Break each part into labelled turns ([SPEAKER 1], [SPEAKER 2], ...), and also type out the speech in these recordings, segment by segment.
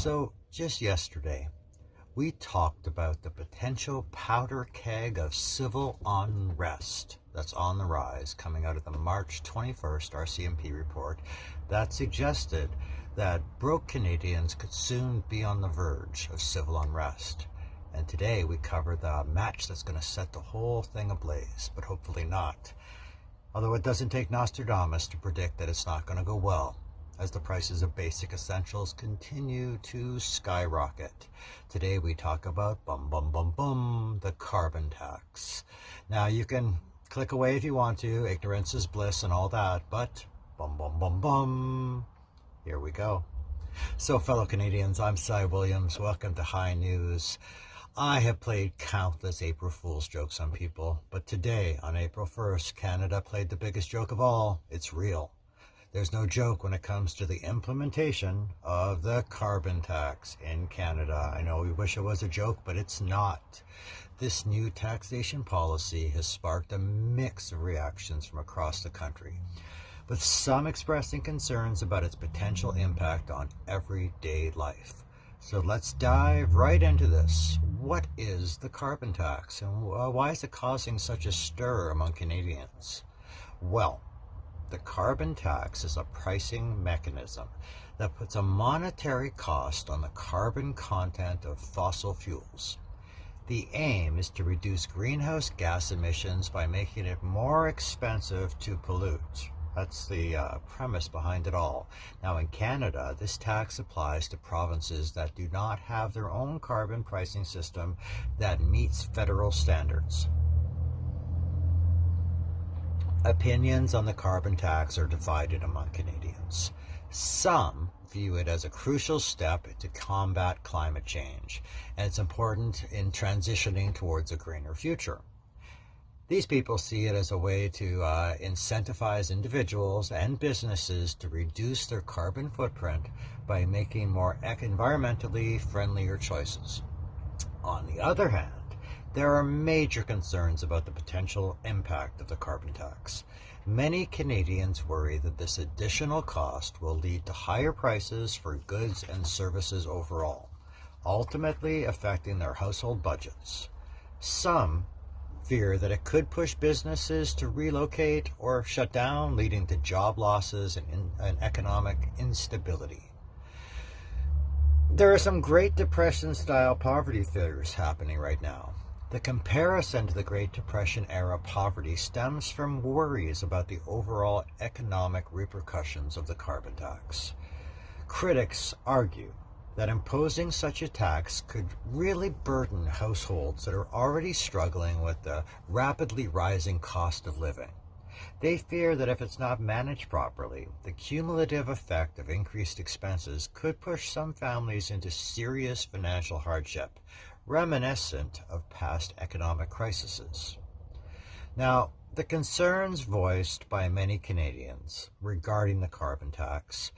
[SPEAKER 1] So, just yesterday, we talked about the potential powder keg of civil unrest that's on the rise coming out of the March 21st RCMP report that suggested that broke Canadians could soon be on the verge of civil unrest. And today we cover the match that's going to set the whole thing ablaze, but hopefully not. Although it doesn't take Nostradamus to predict that it's not going to go well, as the prices of basic essentials continue to skyrocket. Today we talk about the carbon tax. Now you can click away if you want to, ignorance is bliss and all that, but here we go. So fellow Canadians, I'm Cy Williams. Welcome to High News. I have played countless April Fool's jokes on people, but today, on April 1st, Canada played the biggest joke of all. It's real. There's no joke when it comes to the implementation of the carbon tax in Canada. I know we wish it was a joke, but it's not. This new taxation policy has sparked a mix of reactions from across the country, with some expressing concerns about its potential impact on everyday life. So let's dive right into this. What is the carbon tax, and why is it causing such a stir among Canadians? Well, the carbon tax is a pricing mechanism that puts a monetary cost on the carbon content of fossil fuels. The aim is to reduce greenhouse gas emissions by making it more expensive to pollute. That's the premise behind it all. Now in Canada, this tax applies to provinces that do not have their own carbon pricing system that meets federal standards. Opinions on the carbon tax are divided among Canadians. Some view it as a crucial step to combat climate change, and it's important in transitioning towards a greener future. These people see it as a way to incentivize individuals and businesses to reduce their carbon footprint by making more environmentally friendlier choices. On the other hand, there are major concerns about the potential impact of the carbon tax. Many Canadians worry that this additional cost will lead to higher prices for goods and services overall, ultimately affecting their household budgets. Some fear that it could push businesses to relocate or shut down, leading to job losses and economic instability. There are some Great Depression-style poverty figures happening right now. The comparison to the Great Depression-era poverty stems from worries about the overall economic repercussions of the carbon tax. Critics argue that imposing such a tax could really burden households that are already struggling with the rapidly rising cost of living. They fear that if it's not managed properly, the cumulative effect of increased expenses could push some families into serious financial hardship, reminiscent of past economic crises. Now, the concerns voiced by many Canadians regarding the carbon tax,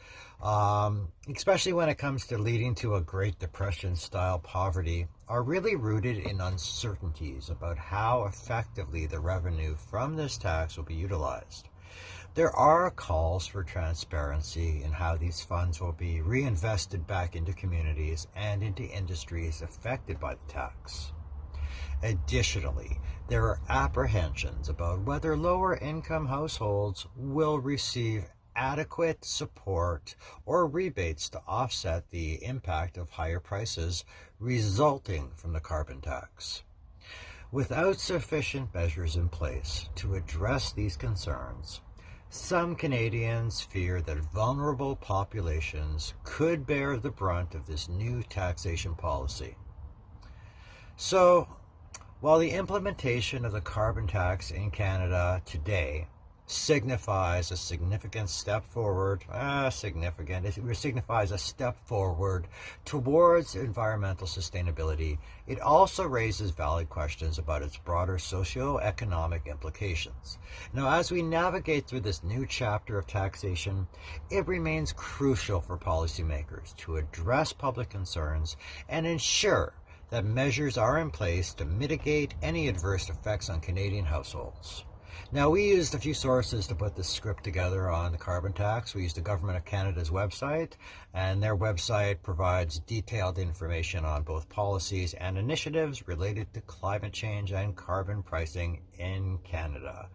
[SPEAKER 1] especially when it comes to leading to a Great Depression-style poverty, are really rooted in uncertainties about how effectively the revenue from this tax will be utilized. There are calls for transparency in how these funds will be reinvested back into communities and into industries affected by the tax. Additionally, there are apprehensions about whether lower-income households will receive adequate support or rebates to offset the impact of higher prices resulting from the carbon tax. Without sufficient measures in place to address these concerns, some Canadians fear that vulnerable populations could bear the brunt of this new taxation policy. So, while the implementation of the carbon tax in Canada today signifies a significant step forward, it signifies a step forward towards environmental sustainability, it also raises valid questions about its broader socio-economic implications. Now, as we navigate through this new chapter of taxation, it remains crucial for policymakers to address public concerns and ensure that measures are in place to mitigate any adverse effects on Canadian households. Now, we used a few sources to put this script together on the carbon tax. We used the Government of Canada's website, and their website provides detailed information on both policies and initiatives related to climate change and carbon pricing in Canada.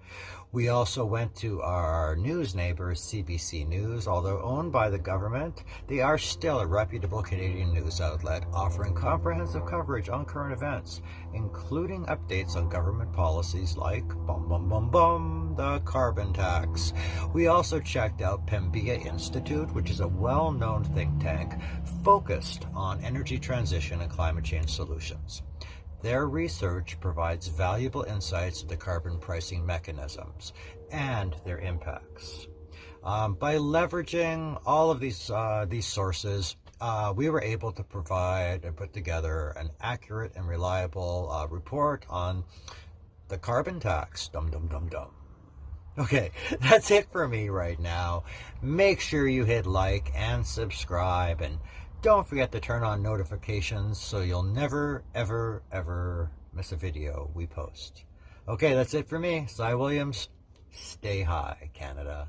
[SPEAKER 1] We also went to our news neighbors, CBC News. Although owned by the government, they are still a reputable Canadian news outlet offering comprehensive coverage on current events, including updates on government policies like the carbon tax. We also checked out Pembina Institute, which is a well-known think tank focused on energy transition and climate change solutions. Their research provides valuable insights into carbon pricing mechanisms and their impacts. By leveraging all of these sources, we were able to provide and put together an accurate and reliable report on the carbon tax. Dum dum dum dum. Okay, that's it for me right now. Make sure you hit like and subscribe, and don't forget to turn on notifications so you'll never, ever, ever miss a video we post. Okay, that's it for me. Cy Williams. Stay high, Canada.